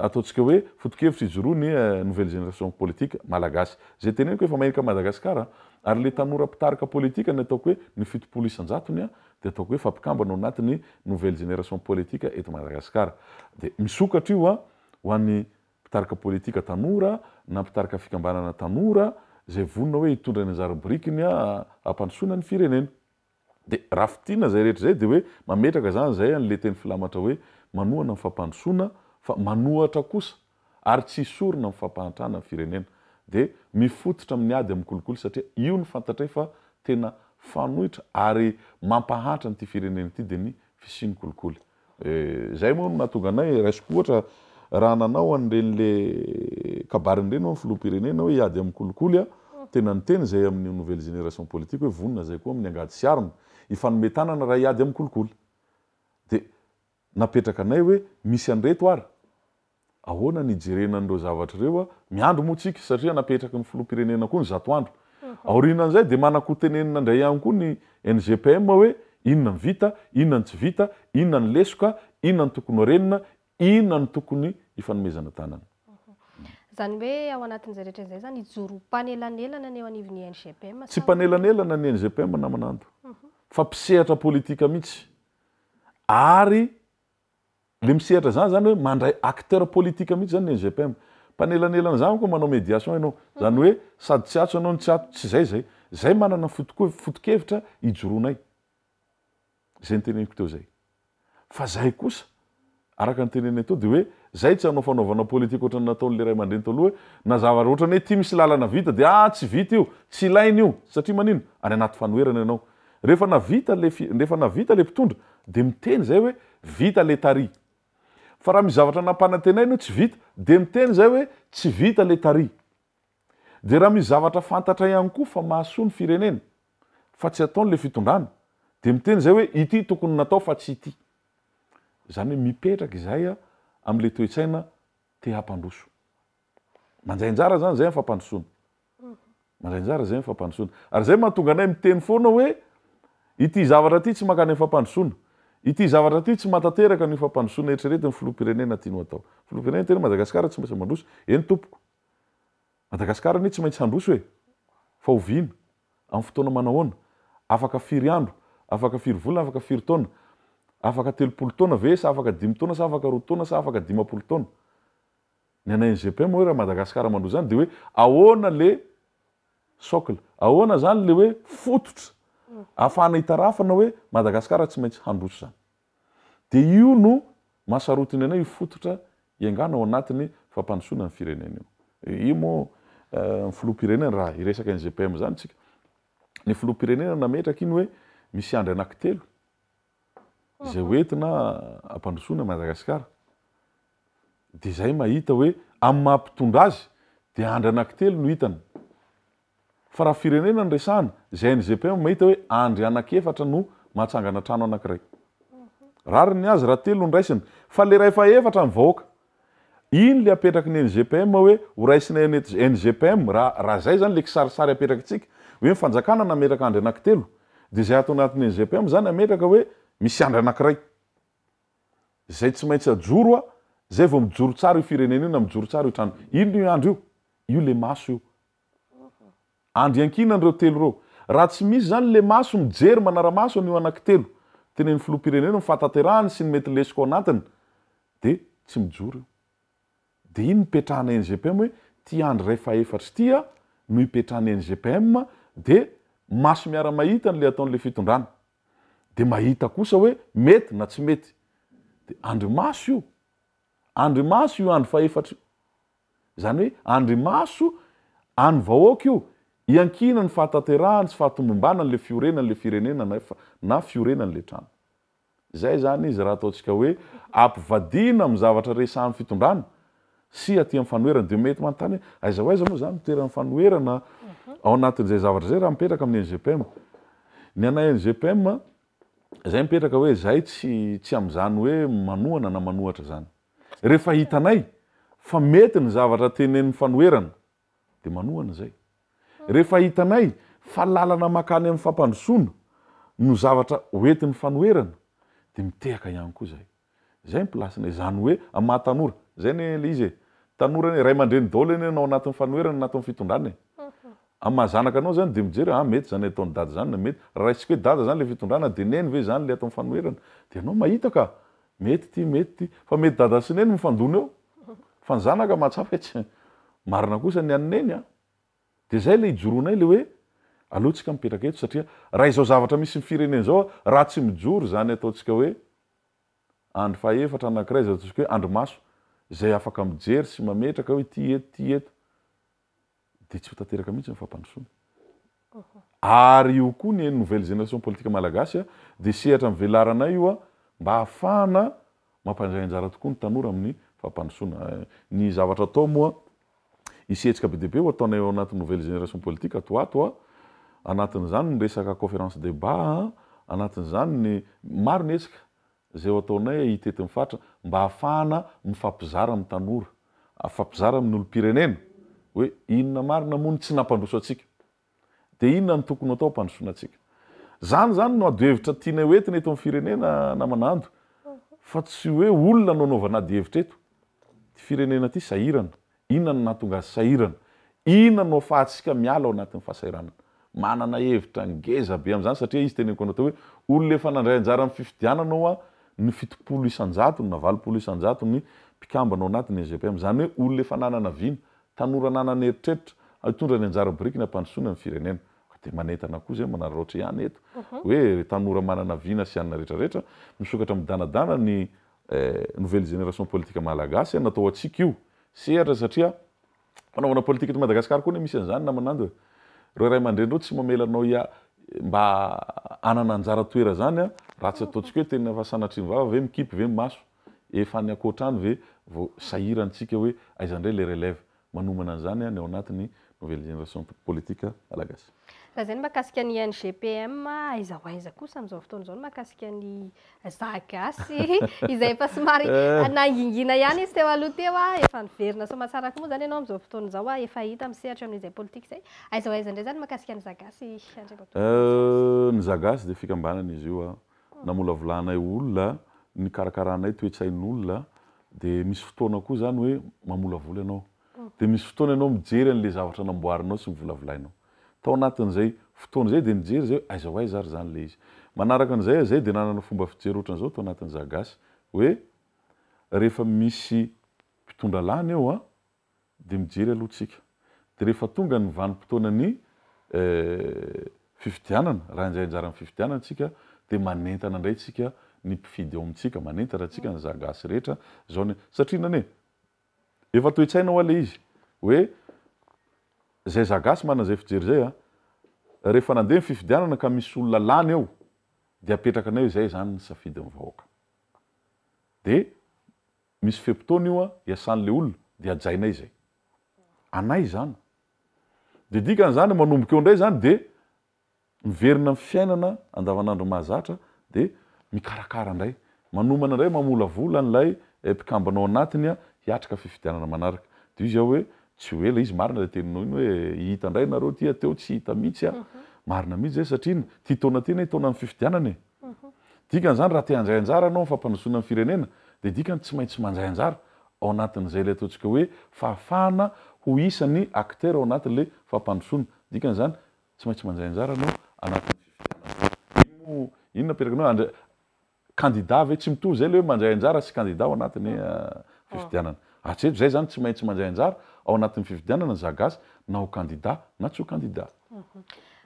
ataontsika hoe foto-kevitra hijoroany nouvelle génération politique malagasy. Zay teneniko efa maherika Madagasikara ary le tanora mpitarika politika ny ataoko hoe ny 70 isan-jatony de ataoko hoe fampikambana ao anatin'ny nouvelle génération politique eto Madagasikara. De misokatra io ho an'ny mpitarika politika tanora na mpitarika fikambanana tanora zay vonona hoe hitondra ny anjara borikiny ampandrosoana ny firenena. De raha fitiana zay rehetra zay de hoe mametraka zany zay an'le teny filamatra hoe manohana ny fampandrosoana fa manohatra kosa ary tsy sorona ny fampahantrana ny firenena. De mifototra amin'ny ady amin'ny kolikoly satria io ny fantatray fa tena fanohitra ary mampahantra nyty firenena ity de ny fisian'ny kolikoly. Zay moa no nahatonga anay raisiko ohatra raha nanao an'ireny kabarin'ireny ao ny filoham-pirenena hoe hiady amin'ny kolikoly tena niteny zay amin'ny nouvelle génération politique hoe vonona zay koa amin'ny angady sy arina ifanometanana raha hiady amin'ny kolikoly. De napetraka anay hoe misy an'ireto ary ahoana ny ijerenan'ireo zavatra ireo miandro moa tsika satria napetraka ny filoham-pirenena koa ny 100 andro. Aorianan'izay de manako-tenenina indray ihany koa ny NGPM hoe inona ny vita, inona ny tsy vita, inona ny lesoka, inona ny tokony renina, inona ny tokony ifanomezana tanana. Zany hoe ao anatin'izay rehetra izay zany ijoro panelanelana ny eo anivon'ny NGPM. Tsy panelanelana ny NGPM namanando. Fa mpisehatra politika mihitsy. Ary le misehatra zany hoe mandray acteur politika mihitsy zany ny NGPM. Panelanelana zany koa manao médiation ianao. Zany hoe sady tsy atso anao ny tsy ato tsy zay. Zay manana foto-kevitra ijoroanay. Zay ny teneniko teo zay. Fa zay kosa araka ny tenenay teo de hoe zay tsy anao fanaovana politika ohatrany nataon'le ray aman-dreny taloha na zavatra ohatrany hoe tia misy lalana vita dia tsy vita io tsy ilaina io satria manino any anaty fanoherana ianao rehefa navita le mpitondra dia miteny zay hoe vita le tary fa raha misy zavatra nampanantenaina io tsy vita dia miteny zay hoe tsy vita le tary dia raha misy zavatra fantatra ihany koa fa mahasoa ny firenena fa tsy ataon'le fitondrana dia miteny zay hoe ity tokony natao fa tsy ity zany hoe mipetraka izay am'le toetsaina te hampandroso manjainjara zany zay fampandrosoana manjainjara zay fampandrosoana ary zay mahatonga anay miteny foana hoe ity zavatra ty tsy makany fampandrosoana ity zavatra ty tsy matateraka ny fampandrosoana eritreretin'ny filoham-pirenena tiano atao filoham-pirenena tena Madagasikara tsy maintsy mandroso eny tompoko Madagasikara ny tsy maintsy handroso hoe fa oviana amin'ny fotoana manahoana afaka 5 andro afaka 5 volana afaka 5 taona afaka 30 taona ve sa afaka 5 taona sa afaka 2 taona sa afaka 50 taona ny anay GPM hoe raha Madagasikara mandroso zany dia hoe ahoana le socle ahoana zany le hoe fototra ahafahana hitarafana hoe Madagasikara tsy maintsy handroso zany dia io no mahasarotiny anay io fototra iangana ao anatin'ny fampandrosoana ny firenena io moa ny filoham-pirenena raha iresaka ny GPM zany tsika ny filoham-pirenena nametraka iny hoe misy andro anankitelo zay hoentina ampandrosoana Madagasikara dia zay mahita hoe amin'ny mahampitondra azy dia andro anankitelo no hitany fa raha firenena ny resahana zay ny GPM mahita hoe andro anankefatra no mahatsangana trano anankiray rary ny azy raha 3 no raisiny fa le ray fa 4 ny vahoaka iny le apetraky ny NGPM hoe horaisina NGPM raha zay zany le kisarisary apetrakytsika hoe mifanjakana nametraka andro anankitelo dia zay atao anatin'ny NGPM zany ametraka hoe misy andro anankiray zay tsy maintsy ajoro zay vao mijoro tsara io firenena io na mijoro tsara io trano ino io andro io le maso io andro iankinan'ireo telo reo raha tsy misy zany le maso mijery manara-maso an'io anankitelo tenen'ny filoham-pirenena mifantaterahany sy ny mety lesiko anatiny dia tsy mijoro io dia iny mipetrahana NGPM hoe ty andro ray fa 4 tia no hipetrahana NGPM dia maso miara-mahita n'le ataon'le fitondrana dia mahita kosa hoe mety na tsy mety dia andrimaso io andrimaso io andro fa 4 zany hoe andrimaso any vahoaka io iankina ny fahatanterahany sy fahatombombana n'le fiorenan'le firenena na fiorenan'le trano zay zany izy raha ataontsika hoe ampivadina amin'ny zavatra resahan'ny fitondrana sy aty amin'ny fanoherana dia mety manontany aiza ho aiza moa zany toeran'ny fanoherana ao anatin'izay zavatra zay raha mipetraka amin'ny NGPM ny anay NGPM zay mipetraka hoe zay tsy amin'izany hoe manohana na manohatra zany rehefa hitanay fa mety ny zavatra tenen'ny fanoherana dia manohana zay rehefa hitanay fa lalana makany amin'ny fampandrosoana no zavatra hoentin'ny fanoherana dia mitehaka ihany koa zay plasiny izany hoe amin'ny mahatanora zay ny izy tanora ray aman-dreny daholo eny anao anatin'ny fanoherana anatin'ny fitondrana amin'ny mahazanaka anao zany dia mijery mety zany ataon'ny dada zany na mety raha raisika hoe dada zany le fitondrana dia neny ve zany le ataon'ny fanoherana dia anao mahita ka mety ty fa mety dada sy neny mifandona eo fa ny zanaka mahatsapa tsy marina kosa ny anyneny dia zay le hijoronay le hoe aleotsika mipetraka eto satria raha izao zavatra misy ny firenena zao raha tsy mijoro zany ataontsika hoe andro fa 4 anankiray zay ataontsika hoe andro maso zay afaka mijery sy mametraka hoe ty eto dia tsy ho tanteraka mihitsy ny fampandrosoana ary io koa ny nouvelle génération politique malagasy dia sehatra mivelarana io mba ahafahana mampanjainjara tokoa ny tanora amin'ny fampandrosoana ny zavatra atao moa isetsika be deaibe ho ataonay ao anatin'ny nouvelle génération politique atoato anatin'izany ny resaka conférence débat anatin'izany ny maro ny hetsika zay ataonay hitety mifatra mba ahafahana mifampizara amin'ny tanora afampizara amin'ny olom-pirenena hoe inona marina moa ny tsy nampandroso atsika dia inona ny tokony atao ampandrosoana atsika zany no ado-hevitra tianay hoentina eto amin'ny firenena namanando fa tsy hoe olona no anaovana ady-hevitra eto ty firenena ty sahirana inona no nahatonga azy sahirana inona no ahafahantsika miala ao anatin'ny fahasahiranana manana hevitra ngeza be amin'izany satria izy teneniko anao tao hoe olona efa nandray anjara amin'ny fifidiananao ny 70 isan-jato na 80 isan-jato ny mpikambana ao anatin'ny NGPM zany hoe olona efa nanana vina tanora nanana eritreritra hitondra ny anjara biriky ny ampandrosoana ny firenena dia manentana koa zay manaraotra ihany eto hoe tanora manana vina sy anina rehetrarehetra misokatra midanadana ny nouvelle génération politique malagasy natao atsika io sehatra satria fanaovana politika eto Madagasikara koa misy an'izany namanando reo ray aman-dreny reo tsy mamelanao mba anana anjara toera zany raha tsy ataontsika hoe tena fa sanatry ny vava ve mikipy ve maso efa ny akoatrany ve vao sahirantsika hoe aiza indray le relève manomana an'izany ny ao anatin'ny nouvelle génération politique malagasy. Raha zany mahakasika ny NGPM aiza ho aiza kosa amin'izao fotoana izao mahakasika ny zagasy izay efa somary nangingina ihany izy teo aloha teo efa niverina soamantsara koa moa zany ianao amin'izao fotoana izao efa hita misehatra amin'izay politika izay aiza ho aiza indray zany mahakasika ny zagasy ny zagasy dia fikambanana izy io namolavolanay olona ny karakaranay toetsain'olona dia misy fotoana koa zany hoe mamolavola ianao dia misy fotoana ianao mijery an'le zavatra namboarinao sy mivolavolainao tao anatin'izay fotoana zay dia nijery zay aiza ho aiza ary zany le izy manaraka an'izay zay dia nanana fomba fijery ohatran'izao tao anatin'ny zagasy hoe rehefa misy mpitondra lany eo dia mijery alohatsika dia rehefa tonga ny vanim-potoanany fifidianana raha inzay anjara amin'ny fifidianantsika dia manentana indray tsika ny mpifidy eo amintsika manentana tsika ny zagasy rehetra zao satria nane efa toetsaina ho ale izy hoe zay zagasy mana zay fijery zay rehefa nandeha fifidianana ka misy olona lany eo dia apetraka anay zay zany ny safidy amin'ny vahoaka dia misy fepotona io iasan'le olona dia ajainay zay anay zany dia dikan'izany manomboka eo indray zany dia miverina amin'ny fiainana andavanandro mahazatra dia mikarakara indray manomana indray mamolavola n'lay mpikambanao anatiny hiatrika fifidianana manaraka dia izy hoe tsy hoe la izy marina le teninao iny hoe hita indray nareo ty teo tsy hita mihitsy marina mihitsy zay satria ty taona tena taona amin'ny fifidianana dikan'izany raha te handray anjara anao fampandrosoana amin'ny firenena dia dikany tsy maintsy mandray anjara ao anatin'izay le ataontsika hoe fahafahana ho isan'ny acteur ao anatin'le fampandrosoana dikan'izany tsy maintsy mandray anjara anao anatin'ny fifidianana inona apetrakanao candidat ve tsy mitovy zay le hoe mandray anjara sy candidat ao anatin'ny fifidianana atreto zay zany tsy maintsy mandray anjara ao anatin'ny fifidianana zagasy na ho candidat na tsy ho candidat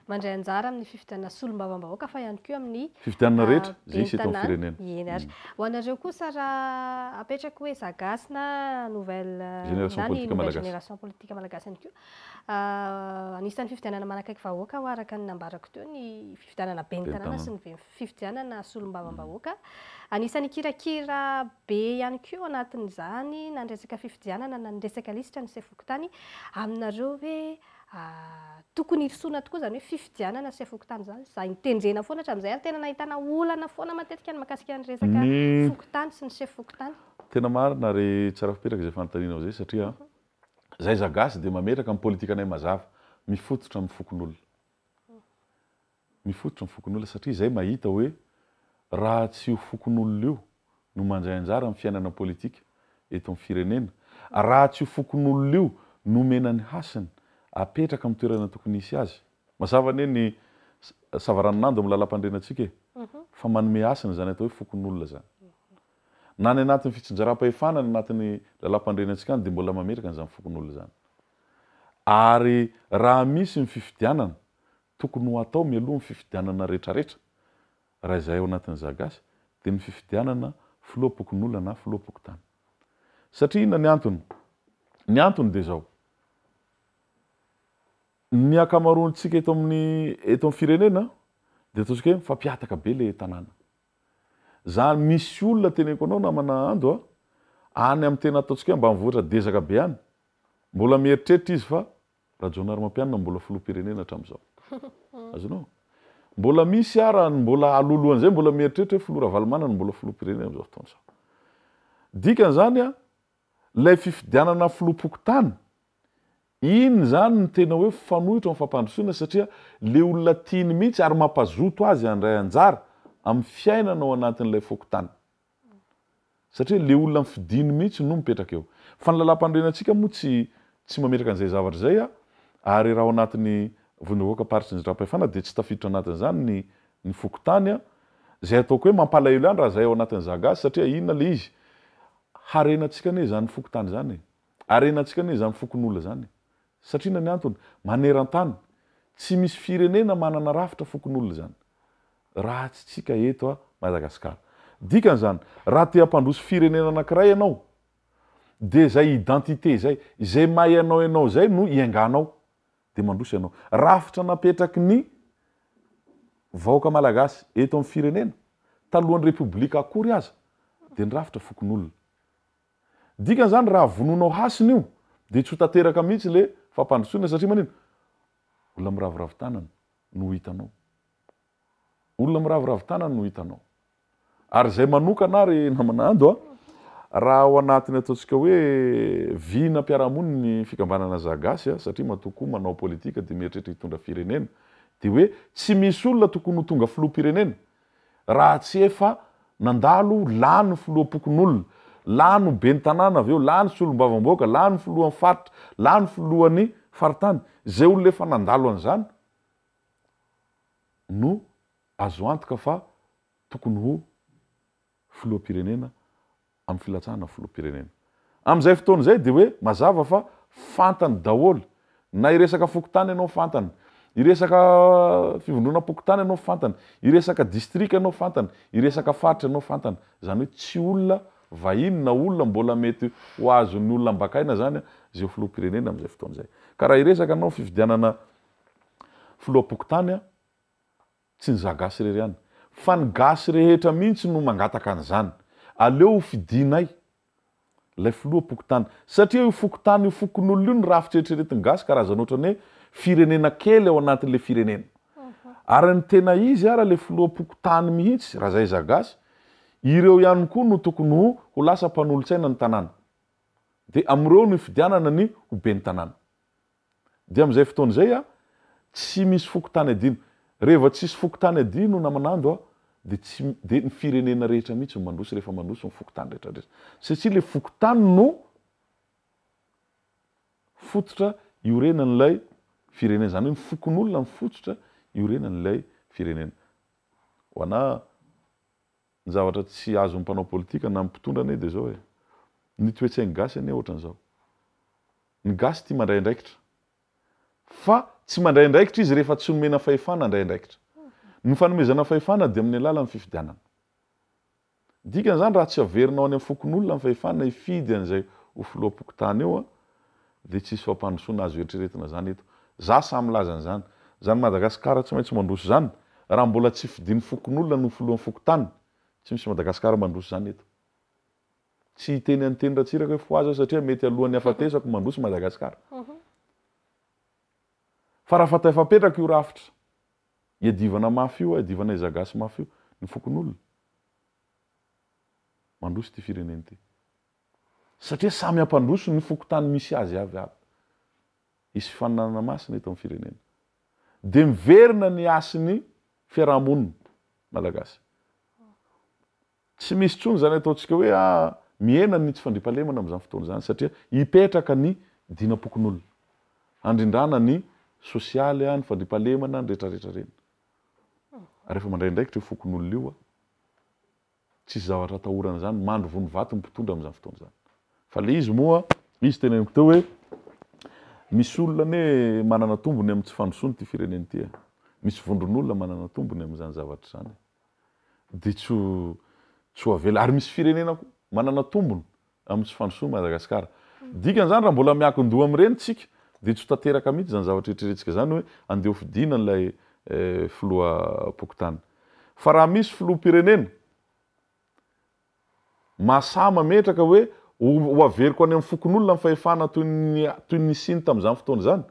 mandray anjara amin'ny fifidianana solombavam-bahoaka fa ihany koa amin'ny fifidianana rehetra zay isy eto amin'ny firenena ho anareo kosa raha apetraka hoe zagasy na nouvelle génération politique malagasy ihany koa anisan'ny fifidianana manakaiky vahoaka ho araka ny nambarako teo ny fifidianana bentanana sy ny fifidianana solombavam-bahoaka anisan'ny kirakira be ihany koa anatin'izany na ndresaka fifidianana na ndresaka lisitra ny sefokotany aminareo hoe tokony hirosona tokoa zany hoe fifidianana sy fokotany zany za nitendrena foana hatramin'izay ary tena nahitana olana foana matetika ny mahakasika ny resaka fokotany sy ny sefokotany tena marina ary tsara fipetraka zay fanontanianao zay satria zay zagasy dia mametraka amin'ny politika anay mazava mifototra amin'ny fokon'olona mifototra amin'ny fokon'olona satria zay mahita hoe raha tsy io fokon'olona io no mandray anjara amin'ny fiainana politika eto amin'ny firenena raha tsy io fokon'olona io no mena ny hasiny apetraka amin'ny toerana tokony hisy azy mazava ane ny savaranonando amin'ny lalam-pandrenantsika fa manome hasiny zany atao hoe fokon'olona zany na ny anatin'ny fitsinjaram-pahefana ny anatin'ny lalam-pandrenantsika any dia mbola mametraka an'izany fokon'olona zany ary raha misy ny fifidianana tokony ho atao mialoha ny fifidianana rehetrarehetra raha izay ao anatin'ny zagasy dia ny fifidianana filoha-pokon'olona na filoha-pokotany satria inona ny antony dia zao ny akamaroantsika eto amin'ny firenena dia ataontsika hoe mifampiataka be le tanàna zany misy olona teneko anao namana ando any amin'ny tena ataontsika hoe mba mivoatra desaka be any mbola mieritreritra izy fa raha Jonary Mampianina mbola filoham-pirenena hatramin'izao azonao mbola misy ara mbola alolohan'izay mbola mieritreritra hoe filoha Ravalomanana mbola filoham-pirenena amin'izao fotoana izao dikan'izany lay fifidianana filoha-pokotany iny zany ny tena hoe fanohitra amin'ny fampandrosoana satria le olona tiany mihitsy ary mampazoto azy handray anjara amin'ny fiainana ao anatin'ilay fokotany satria le olona mifidiny mihitsy no mipetraka eo fa ny lalam-pandrenantsika moa tsy mametraka an'izay zavatra zay ary raha ao anatin'ny vonovoaka paritsy ny zatra-pahefana dia tsy tafiditra anatin'izany ny fokotany zay ataoko hoe mampalahelo ihany raha zay ao anatin'ny zagasy satria inona le izy harenantsika ane zany fokotany zany harenantsika ane zany fokon'olona zany satria inona ny antony maneran-tany tsy misy firenena manana rafitra fokon'olona zany raha tsy tsika eto Madagasikara Dikan'izany raha te hampandroso firenena anankiray ianao de zay identité zay mahay ianao zay no ianganao de mandroso ianao rafitra napetraky ny vahoaka malagasy eto amin'ny firenena talohan'ny repoblika akory aza de nyrafitra fokon'olona dikan'izany raha vononao hasiny io de tsy ho tanteraka mihitsy le fampandrosoana satria manino olona miravoravo tanana no hitanao olona miravoravo tanana no hitanao ary zay manokana ary namanando raha ao anatiny ataontsika hoe vina mpiarahamoniny ny fikambanana zagasy satria matoko manao politika de mieritreritra hitondra firenena de hoe tsy misy olona tokony ho tonga filoham-pirenena raha tsy efa nandalo lany filohampokon'olona lany ben'ny tanàna avy eo lany solombavam-boaka lany filohan'ny faritra lany filohan'ny faritany zay olona efa nandalo an'izany no azo antoka fa tokony ho filoham-pirenena amin'ny filatsahana filoham-pirenena amin'izay fotoana izay de hoe mazava fa fantany daholo na iresaka fokotany ianao fantany iresaka fivondronam-pokotany ianao fantany iresaka district ianao fantany iresaka faritra ianao fantany zany hoe tsy olona vahiny na olona mbola mety ho azon'ny olona mbakaina zany zay filoham-pirenena amin'izay fotoana izay ka raha iresaka anao fividianana filoham-pokotany tsy ny zagasy rery ihany fa ny gasy rehetra mihitsy no mangataka an'izany aleo fidinay lay filoham-pokotany satria io fokotany io fokon'olona io ny rafitra eritreretin'ny gasy karazana ohatrany hoe firenena kely ao anatin'le firenena ary ny tena izy ara le filoham-pokotany mihitsy raha zay zagasy ireo ihany koa no tokony ho lasa mpanolontsaina ny tanàna de am'ireo no fidianana ny ho ben'ny tanàna de amin'izay fotoana izay tsy misy fokotany adino rehefa tsisy fokotany adino namanando de ny firenena rehetra mihitsy no mandroso rehefa mandroso ny fokotany rehetrarehetra satria le fokotany no fototra iorenan'ilay firenena zany hoe ny fokon'olona ny fototra iorenan'ilay firenena ho ana ny zavatra tsy azo mpanao politika na mpitondra ane de zao hoe ny toetsain'ny gasy ane ohatran'izao ny gasy tia mandray andraikitra fa tsy mandray andraikitra izy rehefa tsy nomena fahefana andray andraikitra ny fanomezana fahefana de amin'ny alalan'ny fifidianana dikan'izany raha tsy averinao any amin'ny fokon'olona ny fahefana hifidy an'izay ho filoham-pokotany eo de tsisy fampandrosoana azo eritreretina zany eto za samy laza an'izany zany Madagasikara tsy maintsy mandroso zany raha mbola tsy fidin'ny fokon'olona no filohan'ny fokotany tsy misy Madagasikara mandroso zany eto tsy hiteny anteny ratsiraka hoe foaza satria mety alohan'ny afatesako mandroso Madagasikara fa raha fatay fapetraka io rafitra iadivana mafy io iadivana izagasy mafy io ny fokon'olona mandroso ty fireneny ty satria samy ampandroso ny fokotany misy azy avy aby isy fananana masina eto amin'ny firenena de miverina ny asin'ny fiarahamonina malagasy tsy misy tsony zany ataontsika hoe miena ny tsy fandriampahalemana amin'izany fotoana zany satria hipetraka ny dinapokon'olona handrindrana ny sosialy ny fandriampahalemana ny rehetrarehetra reny rehefa mandray ndraikitra io fokon'olona io tsisy zavatra atahorana zany mandro vony vaty mpitondra amin'izany fotoana zany fa le izy moa izy teneniko teo hoe misy olona ne manana tombony amin'ny tsy fandrosoany ty fireneny ty misy vondron'olona manana tombony amin'izany zavatra zany de tsy ho avela ary misy firenena manana tombony amin'ny tsy fandrosoany Madagasikara dikan'izany raha mbola miankin-doha amin'ireny tsika de tsy ho tanteraka mihitsy zany zavatra eritreretintsika zany hoe andeha ho fidina n'ilay filoham-pokotany fa raha misy filoham-pirenena masama metraka hoe ho averiko any amin'ny fokon'olona ny fahefana toy ny siny tamin'izany fotoana zany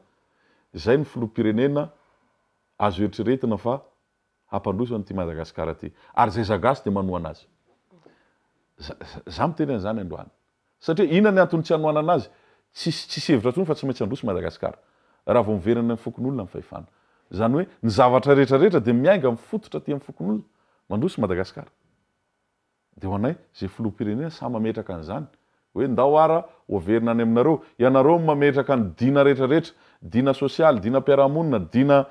zay ny filoham-pirenena azo eritreretina fa hampandroso an'ity Madagasikara ty ary zay zagasy de manohana azy za miteny an'izany androany satria inona ny antony tsy hanohana anazy tsisy hevitra tsony fa tsy maintsy androso Madagasikara raha vao miverina amin'ny fokon'olona ny fahefana zany hoe ny zavatra rehetrarehetra de miainga mifototra ty amin'ny fokon'olona mandroso Madagasikara de ho anay zay filoham-pirenena samy mametraka an'izany hoe ndao ara ho averina any aminareo ianareo mametraka ny dina rehetrarehetra dina sosialy dina mpiarahamonina dina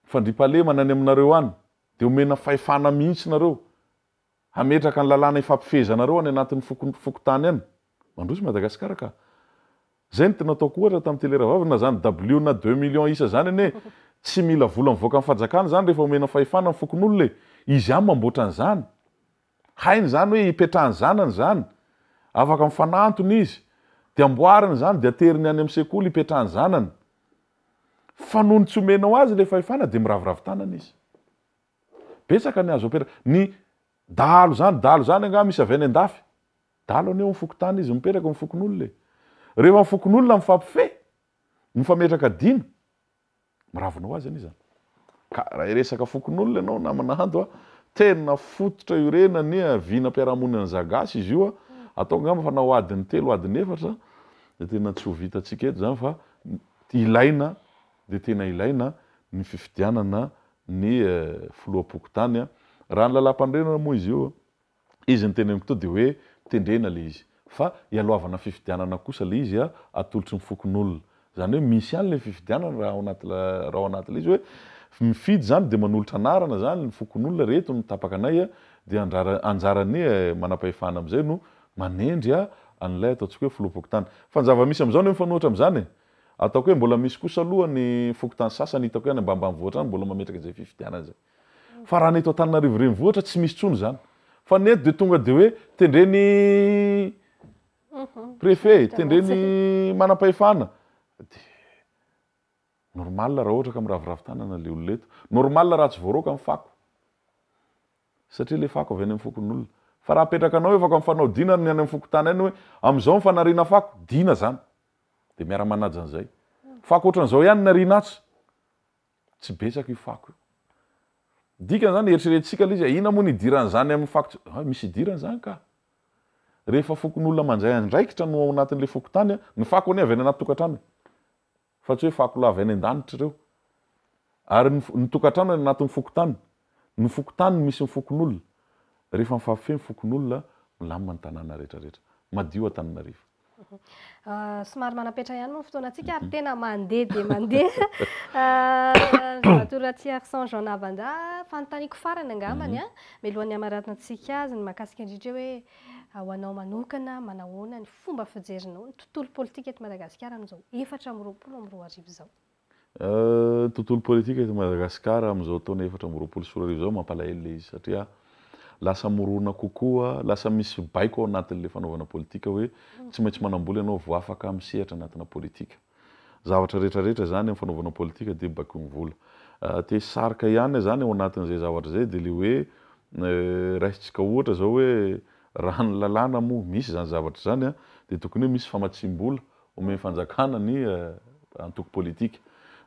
fandriampahalemana any aminareo any de omena fahefana mihitsy nareo hametraka ny lalàna ifampifehezanareo any anatin'ny fokotany any mandroso Madagasikara ka zay ny tena ataoko ohatra tamin'ny teleravavy na zany W na 2 millions isa zany ane tsy mila vola mivoaka amin'ny fanjakana zany rehefa omena fahefana ny fokon'olona izy ihany mamboatra an'izany hainy zany hoe hipetrahany zanany zany afaka mifanantony izy de amboariny zany de ateriny any amin'ny sekoly hipetrahany zanany fa noho ny tsy omenao azy le fahefana de miraviravy tanana izy betsaka ny azo opera ny dalo zany anga misy avy any an-dafy dalo aneo mifokotany izy mipetraka mifokon'olona rehefa mifokon'olona mifampife mifametraka dina miravinao azy any zany ka raha resaka fokon'olona ianao namanahando tena fototra iorena ny vina mpiarahamonina ny zagasy izy io atao ngamba fa nao adiny 3 adiny 4 de tena tsy ho vitantsika eto zany fa ilaina de tena ilaina ny fifidianana ny filoha-pokotany raha ny lalam-pandrenana moa izy io izy ny teneniko to de hoe tendrena le izy fa ialoavana fifidianana kosa le izy atolotry ny fokon'olona zany hoe misy ihany le fifidianana raha ao anaty le izy hoe mifidy zany de manolotra anarana zany ny fokon'olona reto mitapaka anay de anjarany manam-pahefana am'izay no manendry an'ilay ataontsika hoe filoha-pokotany fa ny zava-misy am'izao no mifanohitra am'izany ataoko hoe mbola misy kosa aloha ny fokotany sasany hitako hoe any ambanimbanivohitra any mbola mametraka izay fifidianana zay fa raha neto Antananarivo renivohitra tsy misy tsony zany fa neto de tonga de hoe tendreny préfet tendreny manam-pahefana de normal raha ohatra ka miraviravy tanana le olona eto normal raha tsy voaroka amin'ny fako satria le fako avy any amin'ny fokon'olona fa raha apetraka anao hoe afaka mifanao dina ny any amin'ny fokotany any hoe am'izao mifanariana fako dina zany de miara manaja an'izay fako ohatran'izao ihany nariana atsy tsy betsaka io fako io dikany zany eritreretintsika le izy ina moa ny idirany zany amin'ny fako misy idirany zany ka rehefa fokon'olona mandray andraikitra no ao anatin'le fokotany ny fako any avy any anaty tokantrano fa tsy hoe fako lavy any an-danitra reo ary ny tokantrano any anatin'ny fokotany ny fokotany misy ny fokon'olona rehefa mifampifehy ny fokon'olona milamina ny tanàna rehetrarehetra madio Antananarivo somary manapetra ihany moa fotoanantsika ary tena mandeha de mandeha Ramatoratsy Arsan Jean Navanda fanontaniako farany angambany mialohan'ny amaratantsika azy ny mahakasika indrindra hoe ho anao manokana manahoana ny fomba fijerinao ny tontolo politika eto Madagasikara amin'izao 4 zao tontolo politika eto Madagasikara amin'izao taona 4 zao mampalahelo le izy satria lasa morona kokoa lasa misy baiko ao anatin'le fanaovana politika hoe tsy maintsy manambola ianao vo afaka misehatra anatina politika zavatra rehetrarehetra zany amin'ny fanaovana politika de baiko ny vola te sarika ihany zany ao anatin'izay zavatra zay de le hoe raisitsika ohatra zao hoe raha ny lalàna moa misy zany zavatra zany de tokony hoe misy famatsim-bola omeny fanjakana ny antoko politika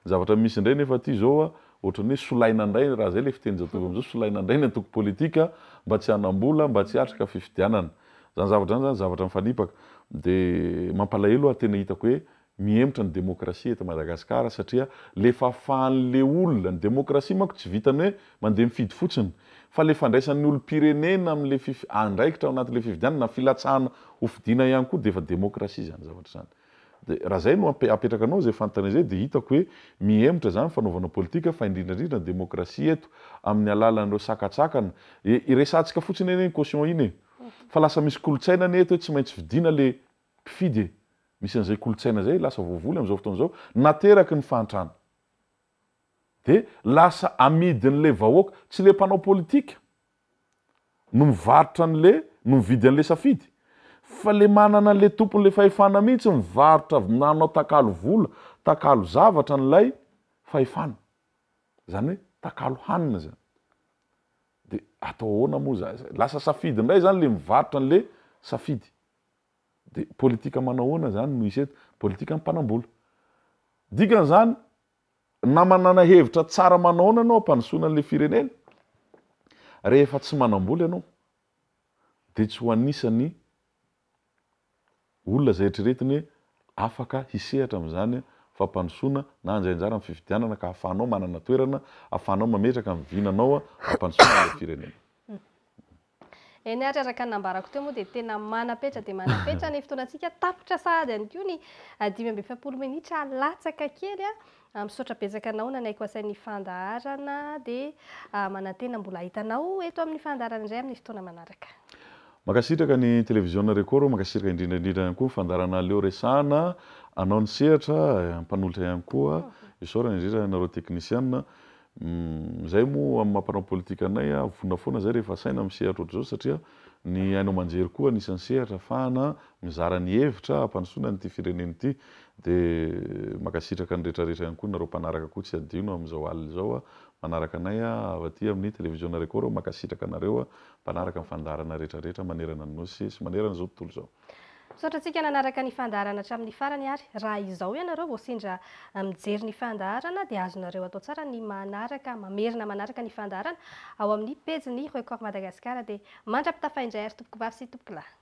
zavatra misy indray nefa ty zao ohatrany hoe solaina indray raha zay le fiteny zatovy am'izao solaina indray ny antoko politika mba tsy hanambola mba tsy hatrika fifidianana zany zavatra zany zavatra mifanipaka de mampalahelo tena hitako hoe mihemotra ny demokrasia eto Madagasikara satria le fahafahan'le olona ny demokrasia manko tsy vitany hoe mandeha mifidy fotsiny fa le fandraisan'ny olom-pirenena amin'le andraikitra ao anatin'le fifidianana filatsahana hofidina ihany koa de efa demokrasia zany zavatra zany de raha zay no apetrakanao zay fanontany zay de hitako hoe mihemotra zany fanaovana politika fa indrindrandrindra ny demokrasia eto amin'ny alalan'ireo sakatsakana iresantsika fotsiny eny caution iny fa lasa misy kolotsaina ny eto hoe tsy maintsy fidina le mpifidy misy an'izay kolotsaina zay lasa voavoly am'izao fotoana zao nateraky ny fahantrana de lasa amidin'le vahoaka tsy le mpanao politika no mivarotra an'le no mividy an'le safidy fa le manana le tompon'le fahefana mihitsy mivarotra nanao takalo vola takalo zavatra n'lay fahefana zany hoe takalo hanina zany de atao ahoana moa lasa safidy indray zany le mivarotra an'le safidy de politika manao ahoana zany no isy eto politika mpanambola dikany zany na manana hevitra tsara manao ahoana anao ampanosoana an'le firenena rehefa tsy manambola ianao de tsy ho anisany olona zay rehetraretiny hoe afaka hisehatra am'izany fampanosoana na anjainjara amin'ny fifidianana ka ahafahanao manana toerana ahafahanao mametraka amin'ny vinanao ampanosoana an'le firenena eny ary araka nambarako teo moa de tena manapetra de manapetra ny fotoanantsika tapitra sahady any koa ny 5 minitra latsaka kely misaotra betsaka anao nanaiko asain'ny fandaharana de manantena mbola hitanao eto amin'ny fandaharana indray amin'ny fotoana manaraka makasitraka ny televiziona record makasitraka indrindraindrindra ihany koa fandarana leo resahana anao ny sehatra ampanolotra ihany koa isaorana indrindra nareo teknisiana Zay moa amin'ny mampanao politika anay vona foana zay rehefa saina misehatra ohatr'izao satria ny ainao manjery koa anisan'ny sehatra afahana mizara ny hevitra ampandosoana nyity fireneny ity dia makasitraka ny rehetrarehetra ihany koa nareo mpanaraka koa tsy adino amin'izao alina izao manaraka anay avy aty amin'ny televiziona record makasitraka anareo mpanaraka amin'ny fandaharana rehetrarehetra manerana ny nosy sy manerana izao tontolo izao. Misaotra antsika nanaraka ny fandaharana hatramin'ny farany ary. Raha izao ianareo vao sindra mijery ny fandaharana dia azonareo atao tsara ny mamerina manaraka ny fandaharana ao amin'ny pejy ny Record Madagasikara dia mandrapitafaindray ary tompoko vavy sy tompoko lahy.